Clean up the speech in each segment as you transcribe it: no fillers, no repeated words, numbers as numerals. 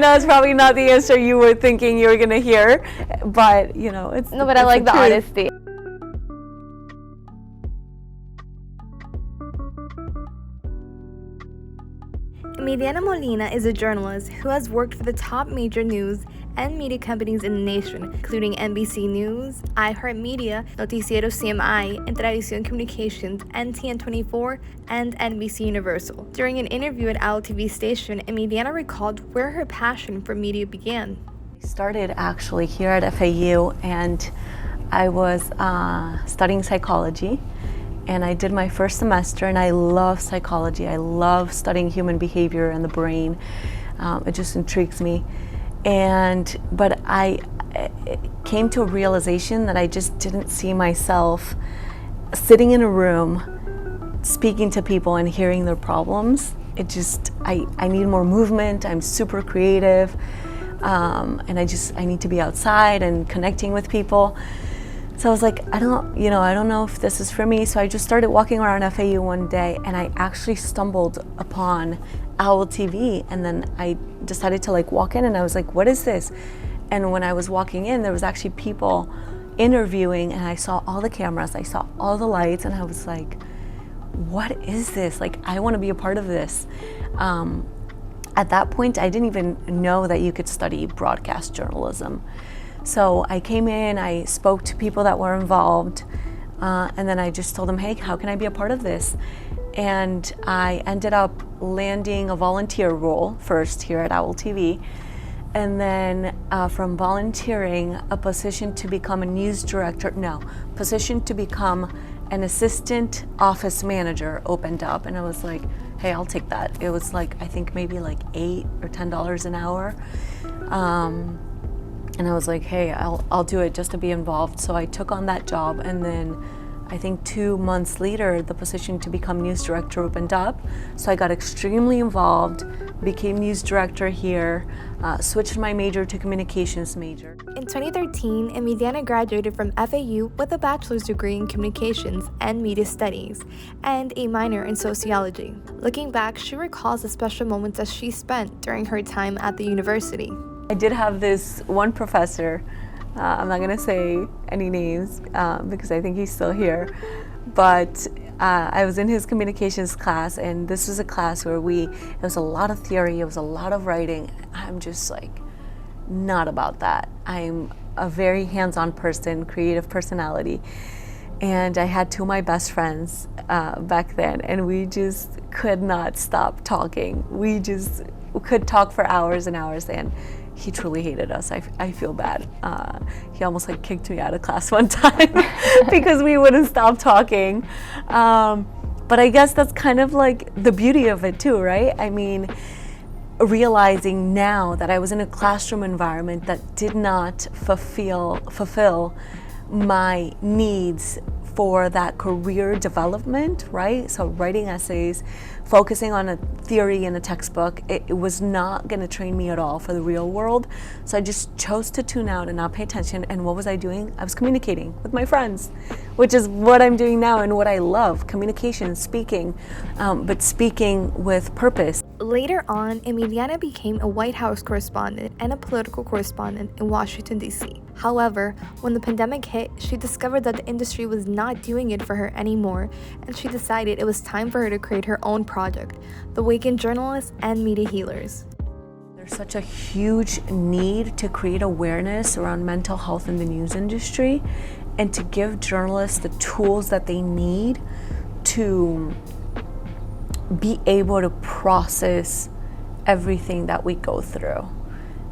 know it's probably not the answer you were thinking you were going to hear, but it's no, but I like the honesty. Emiliana Molina is a journalist who has worked for the top major news and media companies in the nation, including NBC News, iHeartMedia, Noticiero CMI, Intravisión Communications, NTN24, and NBC Universal. During an interview at Owl TV station, Emiliana recalled where her passion for media began. I started actually here at FAU, and I was studying psychology. And I did my first semester, and I love psychology. I love studying human behavior and the brain. It just intrigues me. But I came to a realization that I just didn't see myself sitting in a room, speaking to people and hearing their problems. I need more movement. I'm super creative, and I need to be outside and connecting with people. So I was like, I don't know if this is for me. So I just started walking around FAU one day, and I actually stumbled upon Owl TV, and then I decided to walk in, and I was like, what is this? And when I was walking in, there was actually people interviewing, and I saw all the cameras, I saw all the lights, and I was like, what is this? I want to be a part of this. At that point, I didn't even know that you could study broadcast journalism. So I came in, I spoke to people that were involved, and then I just told them, hey, how can I be a part of this? And I ended up landing a volunteer role first here at Owl TV, and then from volunteering, a position to become position to become an assistant office manager opened up, and I was like, hey, I'll take that. It was I think maybe $8 or $10 an hour. And I was like, hey, I'll do it just to be involved. So I took on that job, and then I think 2 months later, the position to become news director opened up. So I got extremely involved, became news director here, switched my major to communications major. In 2013, Emiliana graduated from FAU with a bachelor's degree in communications and media studies, and a minor in sociology. Looking back, she recalls the special moments that she spent during her time at the university. I did have this one professor, I'm not going to say any names because I think he's still here, but I was in his communications class, and this was a class where it was a lot of theory, it was a lot of writing. I'm just not about that. I'm a very hands-on person, creative personality, and I had two of my best friends back then, and we just could not stop talking. We just could talk for hours and hours, and he truly hated us. I feel bad. He almost kicked me out of class one time because we wouldn't stop talking. But I guess that's kind of the beauty of it too, right? I mean, realizing now that I was in a classroom environment that did not fulfill my needs for that career development, right? So writing essays, focusing on a theory in a textbook, it was not going to train me at all for the real world. So I just chose to tune out and not pay attention. And what was I doing? I was communicating with my friends, which is what I'm doing now and what I love, communication, speaking, but speaking with purpose. Later on, Emiliana became a White House correspondent and a political correspondent in Washington, D.C. However, when the pandemic hit, she discovered that the industry was not doing it for her anymore, and she decided it was time for her to create her own project, The Awakened Journalists and Media Healers. There's such a huge need to create awareness around mental health in the news industry and to give journalists the tools that they need to be able to process everything that we go through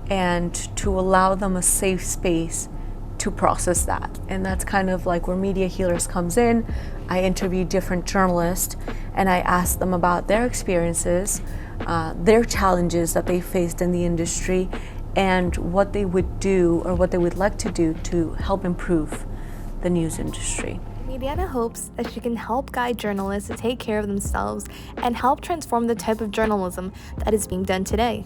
and to allow them a safe space to process that. And that's kind of where Media Healers comes in. I interview different journalists and I ask them about their experiences, their challenges that they faced in the industry, and what they would do or what they would like to do to help improve the news industry. Emiliana hopes that she can help guide journalists to take care of themselves and help transform the type of journalism that is being done today.